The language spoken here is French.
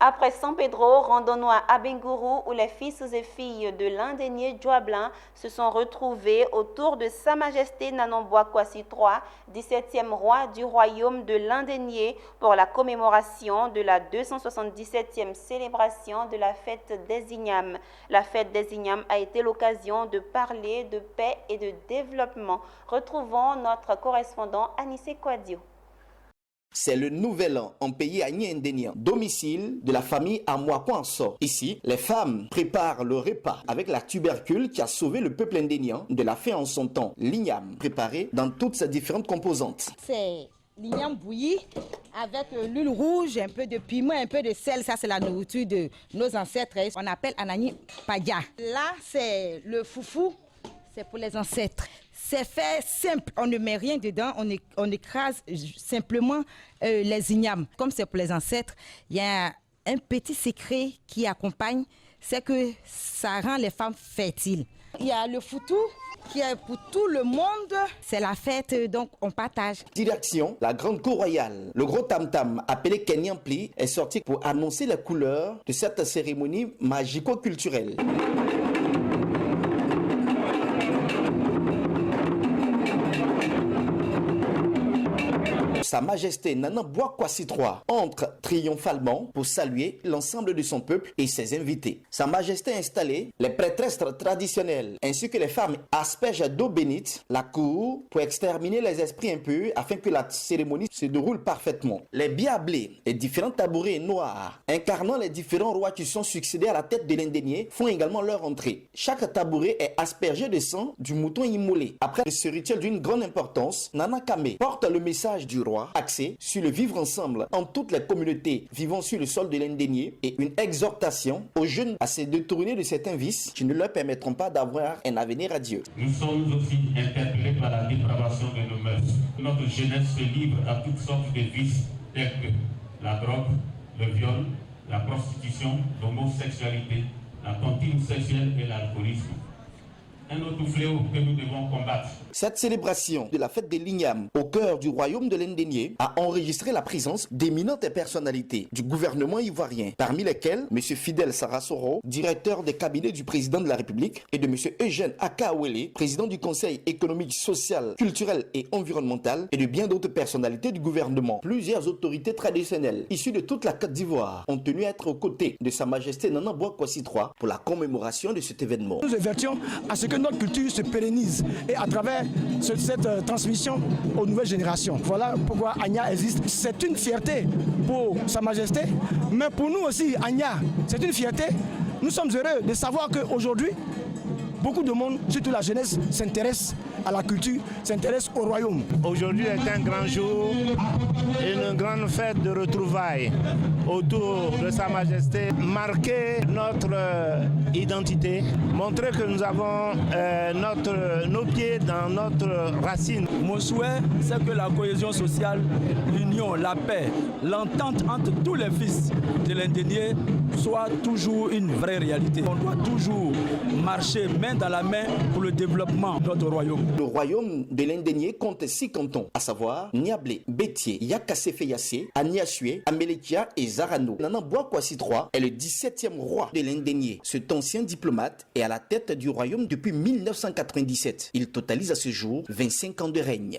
Après San Pedro, rendons-nous à Abengourou où les fils et filles de l'Indénié Djoablin se sont retrouvés autour de Sa Majesté Nanon-Boa Kwasi III, 17e roi du royaume de l'Indénié, pour la commémoration de la 277e célébration de la fête des Ignames. La fête des Ignames a été l'occasion de parler de paix et de développement. Retrouvons notre correspondant Anissé Kouadio. C'est le nouvel an en pays Agny-Indénian, domicile de la famille Amouakouanso. Ici, les femmes préparent le repas avec la tubercule qui a sauvé le peuple indénian de la faim en son temps. L'igname, préparé dans toutes ses différentes composantes. C'est l'igname bouilli avec l'huile rouge, un peu de piment, un peu de sel. Ça, c'est la nourriture de nos ancêtres. On appelle Anani Padia. Là, c'est le foufou. C'est pour les ancêtres. C'est fait simple, on ne met rien dedans, on écrase simplement les ignames. Comme c'est pour les ancêtres, il y a un petit secret qui accompagne, c'est que ça rend les femmes fertiles. Il y a le foutou qui est pour tout le monde, c'est la fête, donc on partage. Direction, la grande cour royale. Le gros tam-tam, appelé Kenyampli, est sorti pour annoncer les couleurs de cette cérémonie magico-culturelle. Sa Majesté Nanon-Boa Kwasi III entre triomphalement pour saluer l'ensemble de son peuple et ses invités. Sa Majesté a installé les prêtresses traditionnelles ainsi que les femmes aspergent d'eau bénite la cour pour exterminer les esprits impurs afin que la cérémonie se déroule parfaitement. Les biablés, les différents tabourets noirs incarnant les différents rois qui sont succédés à la tête de l'Indénié font également leur entrée. Chaque tabouret est aspergé de sang du mouton immolé. Après ce rituel d'une grande importance, Nana Kame porte le message du roi axé sur le vivre ensemble en toutes les communautés vivant sur le sol de l'Indénié et une exhortation aux jeunes à se détourner de certains vices qui ne leur permettront pas d'avoir un avenir radieux. Nous sommes aussi interpellés par la dépravation de nos mœurs. Notre jeunesse se livre à toutes sortes de vices tels que la drogue, le viol, la prostitution, l'homosexualité, la tontine sexuelle et l'alcoolisme. Un autre fléau que nous devons combattre. Cette célébration de la fête des Lignames au cœur du royaume de l'Indénié a enregistré la présence d'éminentes personnalités du gouvernement ivoirien, parmi lesquelles M. Fidel Sarasoro, directeur des cabinets du président de la République, et de M. Eugène Akawele, président du Conseil économique, social, culturel et environnemental, et de bien d'autres personnalités du gouvernement. Plusieurs autorités traditionnelles issues de toute la Côte d'Ivoire ont tenu à être aux côtés de Sa Majesté Nanon-Boa Kwasi III pour la commémoration de cet événement. Nous avertions à ce que notre culture se pérennise et à travers cette transmission aux nouvelles générations. Voilà pourquoi Agna existe. C'est une fierté pour Sa Majesté, mais pour nous aussi, Agna, c'est une fierté. Nous sommes heureux de savoir qu'aujourd'hui, beaucoup de monde, surtout la jeunesse, s'intéresse à la culture, s'intéresse au royaume. Aujourd'hui est un grand jour, une grande fête de retrouvailles autour de Sa Majesté. Marquer notre identité, montrer que nous avons nos pieds dans notre racine. Mon souhait, c'est que la cohésion sociale, l'union, la paix, l'entente entre tous les fils de l'Indénié soit toujours une vraie réalité. On doit toujours marcher main dans la main pour le développement de notre royaume. Le royaume de l'Indénié compte 6 cantons, à savoir Niablé, Bétié, Yakasséfé-Yassé, Aniassué, Amélékia et Zarano. Nanon-Boa Kwasi III est le 17e roi de l'Indénié. Cet ancien diplomate est à la tête du royaume depuis 1997. Il totalise à ce jour 25 ans de règne.